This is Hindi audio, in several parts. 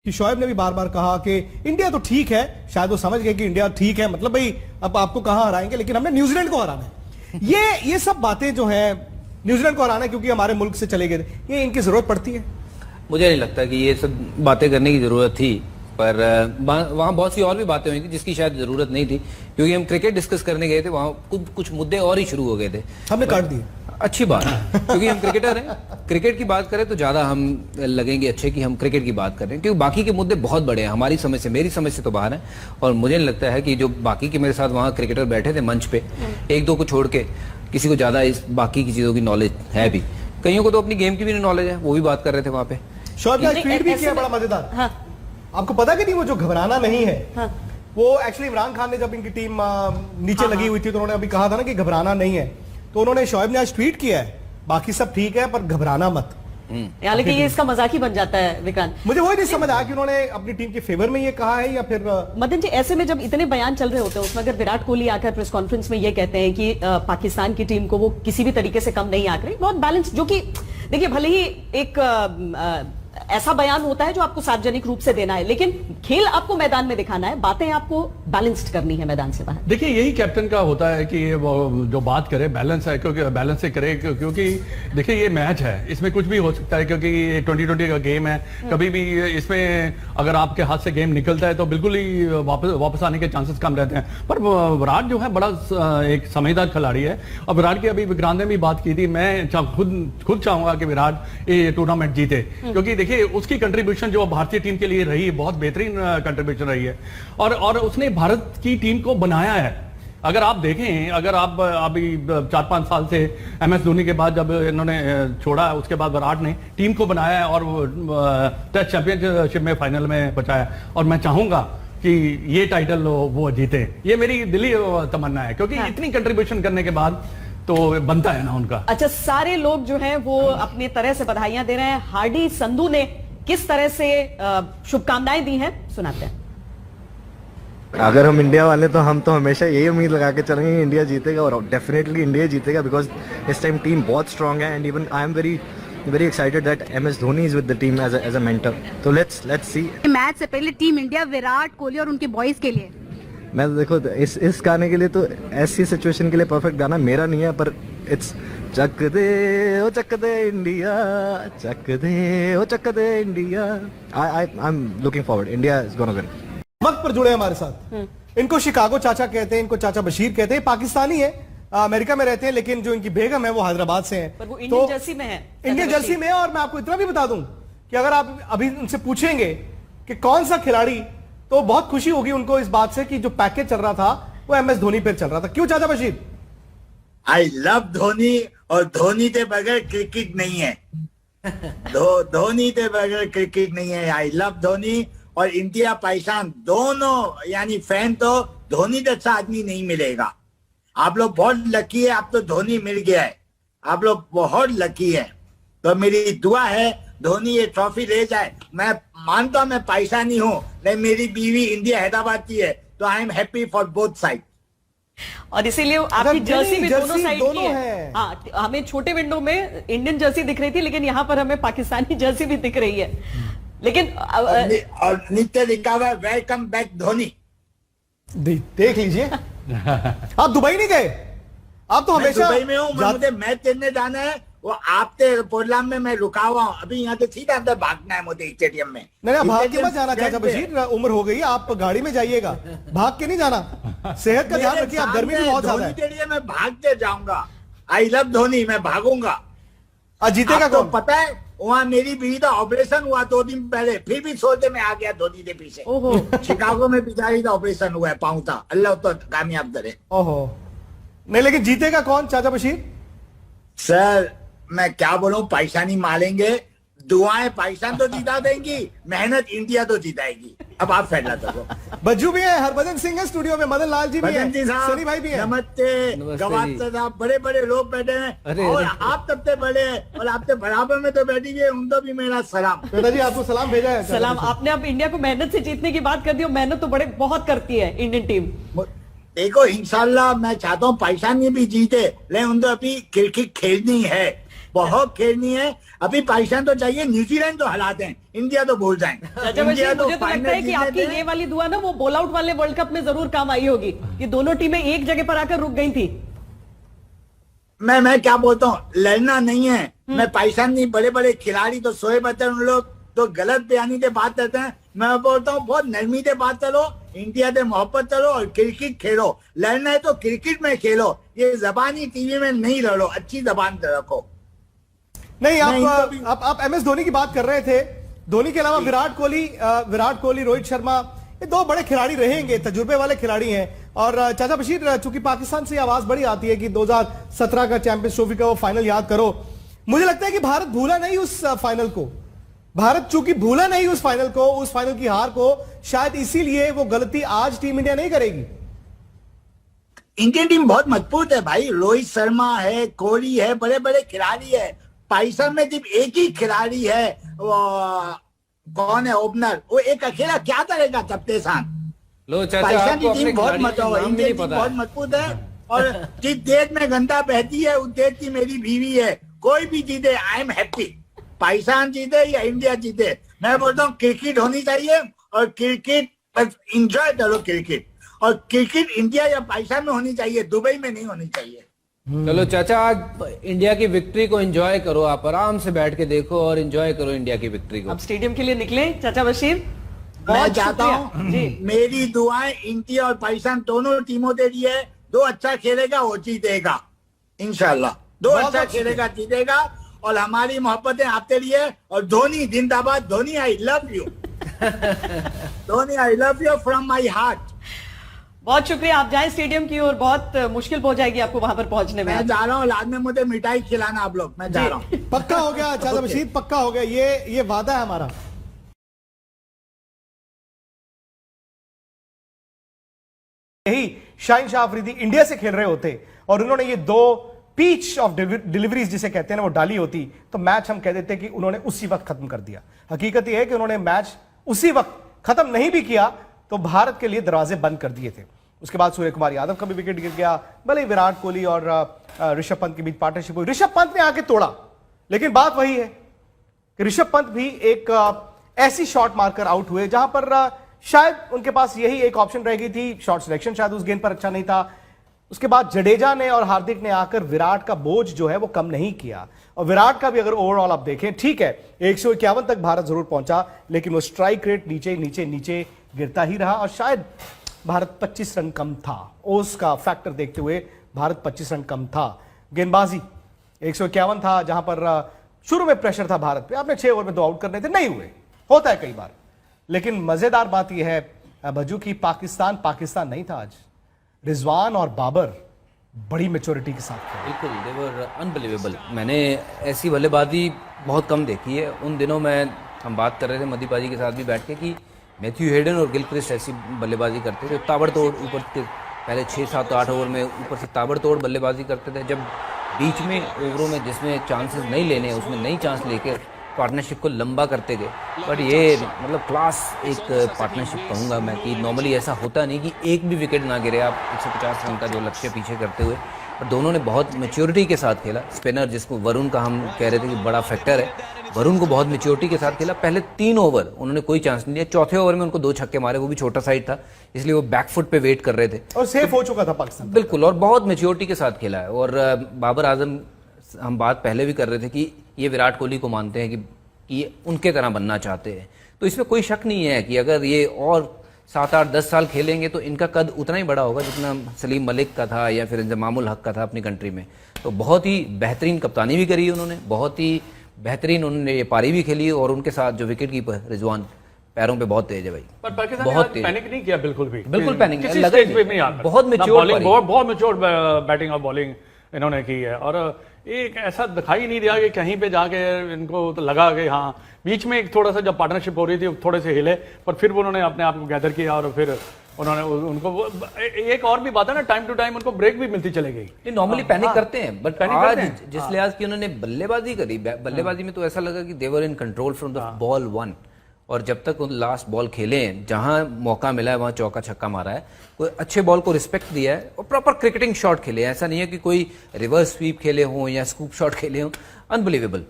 कि शोएब ने भी बार बार कहा कि इंडिया तो ठीक है, शायद वो समझ गए कि इंडिया ठीक है, मतलब भाई अब आपको कहां हराएंगे, लेकिन हमने न्यूजीलैंड को हराना है। ये सब बातें जो है, न्यूजीलैंड को हराना है क्योंकि हमारे मुल्क से चले गए थे, ये इनकी जरूरत पड़ती है? मुझे नहीं लगता कि ये सब बातें करने की जरूरत थी, पर वहाँ बहुत सी और भी बातें हुई थी जिसकी शायद जरूरत नहीं थी, क्योंकि हम क्रिकेट डिस्कस करने गए थे, वहाँ कुछ मुद्दे और ही शुरू हो गए थे, हमने काट दिए। अच्छी बात है, क्योंकि हम क्रिकेटर हैं, क्रिकेट की बात करें तो ज्यादा हम लगेंगे अच्छे कि हम क्रिकेट की बात कर रहे हैं, क्योंकि बाकी के मुद्दे बहुत बड़े हैं, हमारी समझ से, मेरी समझ से तो बाहर है। और मुझे नहीं लगता है कि जो बाकी के मेरे साथ वहाँ क्रिकेटर बैठे थे मंच पे, एक दो को छोड़ के किसी को ज्यादा इस बाकी की चीजों की नॉलेज है भी। कईयों को तो अपनी गेम की भी नॉलेज है, वो भी बात कर रहे थे वहाँ पे। शोएब ने ट्वीट भी किया बड़ा मजेदार। हाँ। आपको पता कि नहीं, वो जो घबराना नहीं है, हाँ। वो एक्चुअली इमरान खान ने जब इनकी टीम नीचे लगी हुई थी तो उन्होंने अभी कहा था ना कि घबराना नहीं है, तो उन्होंने शोएब ने आज ट्वीट किया है, बाकी सब ठीक है पर घबराना मत। हालांकि ये इसका मजाक ही बन जाता है विक्रांत। मुझे वही नहीं समझ आया कि उन्होंने अपनी टीम के फेवर में ये कहा है या फिर मदन जी, ऐसे में जब इतने बयान चल रहे होते हैं उसमें अगर विराट कोहली आकर प्रेस कॉन्फ्रेंस में ये कहते हैं कि पाकिस्तान की टीम को वो किसी भी तरीके से कम नहीं आंक रही, बहुत बैलेंस, जो कि देखिए भले ही एक ऐसा बयान होता है जो आपको सार्वजनिक रूप से देना है, लेकिन खेल आपको मैदान में दिखाना है, बातें आपको बैलेंस्ड करनी है मैदान से बाहर। देखिए यही कैप्टन का होता है कि वो जो बात करे बैलेंस है, क्योंकि बैलेंस से करे, क्योंकि देखिए ये मैच है, इसमें कुछ भी हो सकता है, क्योंकि ये 2020 का गेम है, कभी भी इसमें अगर आपके हाथ से गेम निकलता है तो बिल्कुल ही वापस आने के चांसेस कम रहते हैं। पर विराट जो है बड़ा एक समझदार खिलाड़ी है, और विराट की अभी विक्रांत ने भी बात की थी, मैं खुद चाहूंगा कि विराट ये टूर्नामेंट जीते, क्योंकि देखिए उसकी कंट्रीब्यूशन जो भारतीय टीम के लिए रही है बहुत बेहतरीन कंट्रीब्यूशन रही है, और उसने भारत की टीम को बनाया है। अगर आप देखें, अगर आप अभी 4-5 साल से MS धोनी के बाद जब इन्होंने छोड़ा, उसके बाद विराट ने टीम को बनाया है और टेस्ट चैंपियनशिप में फाइनल में पहुंचाया, और मैं चाहूंगा कि ये टाइटल वो जीते, ये मेरी दिली तमन्ना है, क्योंकि इतनी कंट्रीब्यूशन करने के बाद तो बनता है ना उनका। अच्छा, सारे लोग जो हैं वो अपनी तरह से बधाइयां दे रहे हैं। हार्डी संधू ने किस तरह से शुभकामनाएं दी हैं, सुनाते हैं। अगर हम इंडिया वाले तो हम तो हमेशा यही उम्मीद लगा के चलेंगे कि इंडिया जीतेगा, और डेफिनेटली इंडिया जीतेगा, बिकॉज इस टाइम टीम बहुत स्ट्रांग है, and even I am very excited that MS Dhoni is with the team as a mentor. तो लेट्स सी। मैच से पहले टीम इंडिया विराट कोहली और उनके बॉयज के लिए, मैं देखो इस गाने के लिए तो ऐसी सिचुएशन के लिए परफेक्ट गाना मेरा नहीं है, पर इट्स चक दे ओ चक दे इंडिया, चक दे ओ चक दे India. I am looking forward, India is gonna win. वक्त पर जुड़े हमारे साथ, इनको शिकागो चाचा कहते हैं, इनको चाचा बशीर कहते हैं, पाकिस्तानी है, अमेरिका में रहते हैं, लेकिन जो इनकी बेगम है वो हैदराबाद से है, पर वो इंडियन जर्सी में है। इंडियन जर्सी में है। और मैं आपको इतना भी बता दूं कि अगर आप अभी उनसे पूछेंगे कि कौन सा खिलाड़ी, तो बहुत खुशी होगी उनको इस बात से कि जो पैकेज चल रहा था वो MS धोनी पे चल रहा था। क्यों चाचा बशीर? आई लव धोनी, और धोनी के बगैर क्रिकेट नहीं है। धोनी के बगैर क्रिकेट नहीं है। आई लव धोनी, और इंडिया पाकिस्तान दोनों यानी फैन तो धोनी जैसा आदमी नहीं मिलेगा। आप लोग बहुत लकी है, आप तो धोनी मिल गया है, आप लोग बहुत लकी है। तो मेरी दुआ है धोनी ये ट्रॉफी ले जाए। मैं मानता हूं मैं पाकिस्तानी हूं, लेकिन मेरी बीवी इंडिया हैदराबाद की है, तो I am happy for both side. और इसीलिए आपकी जर्सी भी दोनों साइड की है। है। हाँ, हमें छोटे विंडो में इंडियन जर्सी दिख रही थी, लेकिन यहाँ पर हमें पाकिस्तानी जर्सी भी दिख रही है। लेकिन और नित्य लिखा हुआ वेलकम बैक धोनी। देख लीजिए। आप दुबई नहीं गए? आप तो हमेशा दुबई में हूँ, मुझे मैच खेलने जाना है, वो आपके प्रोग्राम में मैं रुका हुआ हूँ, अभी यहाँ से सीधा अंदर भागना है मुझे स्टेडियम में। नहीं, भाग के मत जाना चाचा बशीर, उम्र हो गई, आप गाड़ी में जाइएगा, भाग के नहीं जाना, सेहत का ध्यान रखिए, आप गर्मी भी बहुत ज्यादा है। धोनी के लिए मैं भागते जाऊंगा। आई लव धोनी, मैं भागूंगा। जीतेगा तो कौन? पता है वहाँ मेरी बीवी का ऑपरेशन हुआ 2 दिन पहले, फिर भी सोचे में आ गया धोनी के पीछे। शिकागो में बिचारी का ऑपरेशन हुआ है, पाँव था, अल्लाह तो कामयाब करे। ओहो, नहीं लेकिन जीतेगा कौन चाचा बशीर? सर मैं क्या बोलूं, पाकिस्तानी मारेंगे, दुआएं पाकिस्तान तो जीता देंगी, मेहनत इंडिया तो जीताएगी। अब आप फैसला करो। बज्जू भी है, हरभजन सिंह है स्टूडियो में, मदन लाल जी भी है, सनी भाई भी है। नमस्ते, गवास्कर साहब, बड़े बड़े लोग बैठे हैं, और आप सबसे बड़े हैं, और आपके बराबर में तो बैठी है, उनको भी मेरा सलाम। बेटा जी आपको सलाम भेजा है। सलाम। आपने अब इंडिया को मेहनत से जीतने की बात कर दी, और मेहनत तो बहुत करती है इंडियन टीम। देखो इंशाल्लाह मैं चाहता हूँ पाकिस्तान भी जीते, लेकिन उनको अभी क्रिकेट खेलनी है, बहुत खेलनी है। अभी पाकिस्तान तो चाहिए न्यूजीलैंड तो हरा दें, इंडिया तो भूल जाए। चाचा बशीर, मुझे तो लगता है कि आपकी ये वाली दुआ ना वो बॉल आउट वाले वर्ल्ड कप में जरूर काम आई होगी कि दोनों टीमें एक जगह पर आकर रुक गई थी। मैं क्या बोलता हूँ, लड़ना नहीं है। मैं पाकिस्तान नहीं, बड़े बड़े खिलाड़ी तो शोएब अख्तर उन लोग तो गलत बयानी से बात करते हैं। मैं बोलता हूँ बहुत नरमी से बात करो, इंडिया से मोहब्बत करो और क्रिकेट खेलो। लड़ना है तो क्रिकेट में खेलो, ये जबानी टीवी में नहीं लड़ो, अच्छी जबान रखो। नहीं, आप MS धोनी की बात कर रहे थे। धोनी के अलावा विराट कोहली, रोहित शर्मा, ये दो बड़े खिलाड़ी रहेंगे, तजुर्बे वाले खिलाड़ी हैं। और चाचा बशीर, चूंकि पाकिस्तान से आवाज बड़ी आती है कि 2017 का चैंपियंस ट्रॉफी का वो फाइनल याद करो, मुझे लगता है कि भारत भूला नहीं उस फाइनल को। भारत चूंकि भूला नहीं उस फाइनल को, उस फाइनल की हार को, शायद इसीलिए वो गलती आज टीम इंडिया नहीं करेगी। इंडियन टीम बहुत मजबूत है भाई, रोहित शर्मा है, कोहली है, बड़े बड़े खिलाड़ी है। पाकिस्तान में सिर्फ एक ही खिलाड़ी है, कौन है ओपनर, वो एक अकेला क्या करेगा चपटे साथ। लो चाचा, पाकिस्तान आपको की अपने टीम बहुत खिलाड़ी मजबूत का है, नाम भी इंडियन नहीं टीम पता बहुत है। मजबूत है। और जिस देश में गंगा बहती है उस देश की मेरी बीवी है। कोई भी जीते आई एम हैप्पी, पाकिस्तान जीते या इंडिया जीते। मैं बोलता हूँ क्रिकेट होनी चाहिए और क्रिकेट बस इंजॉय करो क्रिकेट। और क्रिकेट इंडिया या पाकिस्तान में होनी चाहिए, दुबई में नहीं होनी चाहिए। चलो चाचा, आज इंडिया की विक्ट्री को एंजॉय करो, आप आराम से बैठ के देखो और एंजॉय करो इंडिया की विक्ट्री को। अब स्टेडियम के लिए निकले चाचा बशीर, मैं चाहता शुक्रिया। हूँ, जी, मेरी दुआएं इंडिया और पाकिस्तान दोनों टीमों के लिए। दो अच्छा खेलेगा वो जीतेगा इंशाल्लाह, दो बहुत अच्छा अच्छी खेलेगा जीतेगा। और हमारी मोहब्बतें आपके लिए। और धोनी जिंदाबाद, Dhoni I love you. Dhoni I love you from my heart. बहुत शुक्रिया। आप जाएं स्टेडियम की ओर, बहुत मुश्किल हो जाएगी आपको वहां पर पहुंचने में। मैं जा रहा हूँ, बाद में मुझे मिठाई खिलाना आप लोग। मैं जा रहा हूँ। पक्का हो गया चाचा बशीर, पक्का हो गया, ये वादा है हमारा। यही शाहीन शाह अफरीदी इंडिया से खेल रहे होते और उन्होंने ये दो पीच ऑफ डिलीवरीज जिसे कहते हैं ना वो डाली होती, तो मैच हम कह देते कि उन्होंने उसी वक्त खत्म कर दिया। हकीकत यह है कि उन्होंने मैच उसी वक्त खत्म नहीं भी किया तो भारत के लिए दरवाजे बंद कर दिए थे। उसके बाद सूर्य कुमार यादव का भी विकेट गिर गया, भले विराट कोहली और ऋषभ पंत के बीच पार्टनरशिप हुई, ऋषभ पंत ने आके तोड़ा। लेकिन बात वही है कि ऋषभ पंत भी एक ऐसी शॉट मारकर आउट हुए जहां पर शायद उनके पास यही एक ऑप्शन रह गई थी, शॉट सिलेक्शन शायद उस गेंद पर अच्छा नहीं था। उसके बाद जडेजा ने और हार्दिक ने आकर विराट का बोझ जो है वो कम नहीं किया। और विराट का भी अगर ओवरऑल आप देखें, ठीक है 151 तक भारत जरूर पहुंचा, लेकिन वो स्ट्राइक रेट नीचे नीचे नीचे गिरता ही रहा और शायद भारत 25 रन कम था। ओस का फैक्टर देखते हुए भारत 25 रन कम था। गेंदबाजी 151 था, जहां पर शुरू में प्रेशर था भारत पे, आपने 6 ओवर में 2 आउट करने थे, नहीं हुए, होता है कई बार। लेकिन मजेदार बात यह है भज्जू की पाकिस्तान नहीं था आज। रिजवान और बाबर बड़ी मैच्योरिटी के साथ खेले। बिल्कुल, दे वर अनबिलीवेबल। मैंने ऐसी बल्लेबाजी बहुत कम देखी है। उन दिनों हम बात कर रहे थे मदीबाजी के साथ भी बैठ के कि मैथ्यू हेडन और गिलक्रिस्ट ऐसी बल्लेबाजी करते थे, ताबड़तोड़ ऊपर के पहले 6, 7, 8 ओवर में ऊपर से ताबड़तोड़ बल्लेबाजी करते थे। जब बीच में ओवरों में जिसमें चांसेस नहीं लेने उसमें नई चांस लेकर पार्टनरशिप को लंबा करते गए। बट ये मतलब क्लास एक पार्टनरशिप कहूँगा मैं कि नॉर्मली ऐसा होता नहीं कि एक भी विकेट ना गिरे आप 150 रन का जो लक्ष्य पीछे करते हुए। पर दोनों ने बहुत मैच्योरिटी के साथ खेला। स्पिनर जिसको वरुण का हम कह रहे थे कि बड़ा फैक्टर है, वरुण को बहुत मैच्योरिटी के साथ खेला। पहले 3 ओवर उन्होंने कोई चांस नहीं दिया, चौथे ओवर में उनको 2 छक्के मारे, वो भी छोटा साइड था इसलिए वो बैकफुट पे वेट कर रहे थे और सेफ हो चुका था पाकिस्तान। बिल्कुल, और बहुत मैच्योरिटी के साथ खेला है। और बाबर आजम, हम बात पहले भी कर रहे थे कि ये विराट कोहली को मानते हैं कि ये उनके तरह बनना चाहते हैं, तो इसमें कोई शक नहीं है कि अगर ये और 7, 8, 10 साल खेलेंगे तो इनका कद उतना ही बड़ा होगा जितना सलीम मलिक का था या फिर इंजमामुल हक का था अपनी कंट्री में। तो बहुत ही बेहतरीन कप्तानी भी करी उन्होंने, बहुत ही बेहतरीन उन्होंने ये पारी भी खेली। और उनके साथ जो विकेट कीपर रिजवान पैरों पे बहुत तेज है भाई, पर पाकिस्तान बहुत ने तेज। पैनिक नहीं किया बिल्कुल भी, बिल्कुल पैनिक किसी लगा ही स्टेज पे नहीं। नहीं आता। बहुत ना मैच्योर बॉलिंग, पारी। बहुत मैच्योर बैटिंग और बॉलिंग इन्होंने की है। और एक ऐसा दिखाई नहीं दिया कि कहीं पे जाके इनको तो लगा कि हाँ, बीच में एक थोड़ा सा जब पार्टनरशिप हो रही थी थोड़े से हिले, पर फिर उन्होंने अपने आप को गैदर किया और फिर उन्होंने उनको एक और भी बात है ना, टाइम टू टाइम उनको ब्रेक भी मिलती चली गई। ये नॉर्मली पैनिक करते हैं, बट पैनिक आज करते हैं। जिस लिहाज की उन्होंने बल्लेबाजी करी, बल्लेबाजी में तो ऐसा लगा कि they were in control from the ball 1। और जब तक उन लास्ट बॉल खेले हैं, जहां मौका मिला है वहां चौका छक्का मारा है, कोई अच्छे बॉल को रिस्पेक्ट दिया है और प्रॉपर क्रिकेटिंग शॉट खेले हैं। ऐसा नहीं है कि कोई रिवर्स स्वीप खेले हों या स्कूप शॉट खेले हों। अनबिलीवेबल।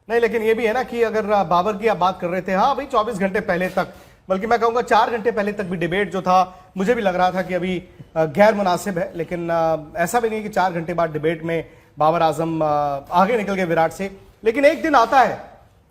नहीं, लेकिन ये भी है ना कि अगर बाबर की आप बात कर रहे थे, हाँ भाई 24 घंटे पहले तक, बल्कि मैं कहूंगा 4 घंटे पहले तक भी डिबेट जो था, मुझे भी लग रहा था कि अभी गैर मुनासिब है, लेकिन ऐसा भी नहीं कि 4 घंटे बाद डिबेट में बाबर आजम आगे निकल गए विराट से। लेकिन एक दिन आता है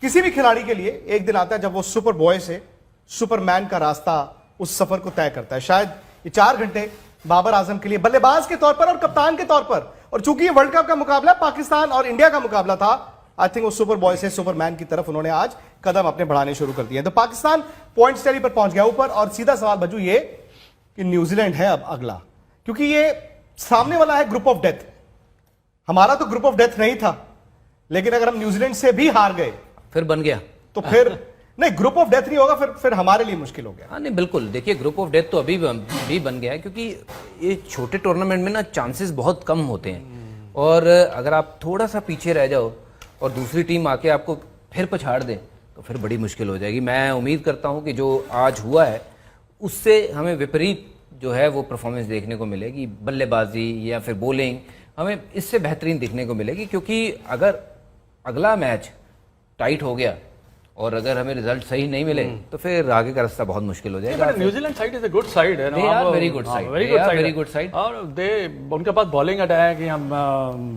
किसी भी खिलाड़ी के लिए, एक दिन आता है जब वो सुपर बॉय से सुपरमैन का रास्ता, उस सफर को तय करता है। शायद ये 4 घंटे बाबर आजम के लिए बल्लेबाज के तौर पर और कप्तान के तौर पर, और चूंकि ये वर्ल्ड कप का मुकाबला पाकिस्तान और इंडिया का मुकाबला था, आई थिंक वो सुपर बॉय से सुपरमैन की तरफ उन्होंने आज कदम अपने बढ़ाने शुरू कर दिए। तो पाकिस्तान पॉइंट्स टैली पर पहुंच गया ऊपर, और सीधा सवाल बजू ये कि न्यूजीलैंड है अब अगला, क्योंकि ये सामने वाला है ग्रुप ऑफ डेथ। हमारा तो ग्रुप ऑफ डेथ नहीं था, लेकिन अगर हम न्यूजीलैंड से भी हार गए फिर बन गया तो फिर नहीं, ग्रुप ऑफ डेथ नहीं होगा, फिर हमारे लिए मुश्किल हो गया। हाँ नहीं बिल्कुल, देखिए ग्रुप ऑफ डेथ तो अभी भी बन गया है, क्योंकि ये छोटे टूर्नामेंट में ना चांसेस बहुत कम होते हैं, और अगर आप थोड़ा सा पीछे रह जाओ और दूसरी टीम आके आपको फिर पछाड़ दे तो फिर बड़ी मुश्किल हो जाएगी। मैं उम्मीद करता हूँ कि जो आज हुआ है उससे हमें विपरीत जो है वो परफॉर्मेंस देखने को मिलेगी, बल्लेबाजी या फिर बॉलिंग हमें इससे बेहतरीन दिखने को मिलेगी, क्योंकि अगर अगला मैच टाइट हो गया और अगर हमें रिजल्ट सही नहीं मिले तो फिर आगे का रास्ता बहुत मुश्किल हो जाएगा। New Zealand side is a good side है ना, They are very good side. Very They are very good good side. और उनके पास बॉलिंग अटैक या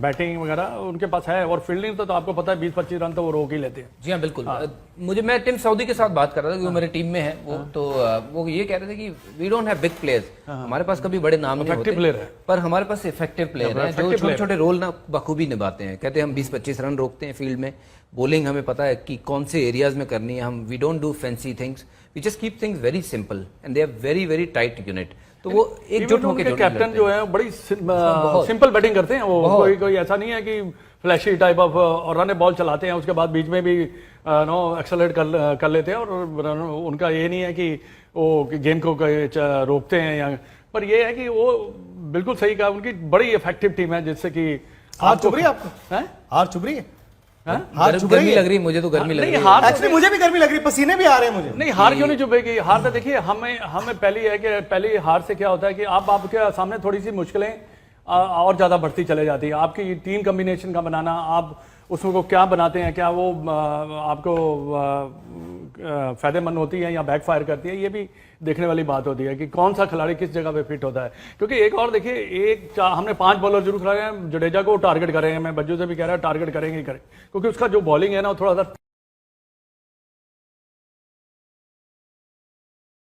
बैटिंग वगैरह उनके पास है, और फील्डिंग तो आपको पता है 20-25 रन तो वो रोक ही लेते हैं। जी हाँ बिल्कुल। मैं टिम साउदी के साथ बात कर रहा था, जो मेरे टीम में है वो, तो वो ये कह रहे थे कि we don't have big players, हमारे पास कभी बड़े नाम नहीं होते प्लेयर है, पर हमारे पास इफेक्टिव प्लेयर हैं जो छोटे छोटे रोल ना बखूबी निभाते हैं। कहते हैं हम 20-25 रन रोकते हैं फील्ड में, बॉलिंग हमें पता है कि कौन से एरियाज में करनी है, हम we don't do fancy things, we just keep things very simple and they are very very tight unit. तो वो एकजुट होकर कैप्टन जो है बड़ी सिंपल बैटिंग करते हैं वो, कोई ऐसा नहीं है कि फ्लैशी टाइप ऑफ, और रन बॉल चलाते हैं, उसके बाद बीच में भी नो एक्सेलरेट कर लेते हैं, और उनका ये नहीं है कि वो गेम को रोकते हैं या, पर ये है कि वो बिल्कुल सही कहा, उनकी बड़ी इफेक्टिव टीम है, जिससे कि हार चुभ रही है आपको? हार चुभ रही है? गर्मी लग रही है मुझे, तो गर्मी लग रही है एक्चुअली मुझे भी गर्मी लग रही है, पसीने भी आ रहे हैं मुझे। नहीं, हार क्यों नहीं चुभेगी? हार तो देखिए हमें पहली हार से क्या होता है कि आपके सामने थोड़ी सी मुश्किलें और ज्यादा बढ़ती चले जाती है। आपकी टीम कॉम्बिनेशन का बनाना, आप उसको क्या बनाते हैं, क्या वो आपको फायदेमंद होती है या बैकफायर करती है, ये भी देखने वाली बात होती है कि कौन सा खिलाड़ी किस जगह पे फिट होता है। क्योंकि एक और देखिए, हमने 5 बॉलर जरूर खिलाए हैं, जडेजा को टारगेट कर रहे हैं, मैं बज्जू से भी कह रहा टारगेट करेंगे ही करें, क्योंकि उसका जो बॉलिंग है ना वो थोड़ा सा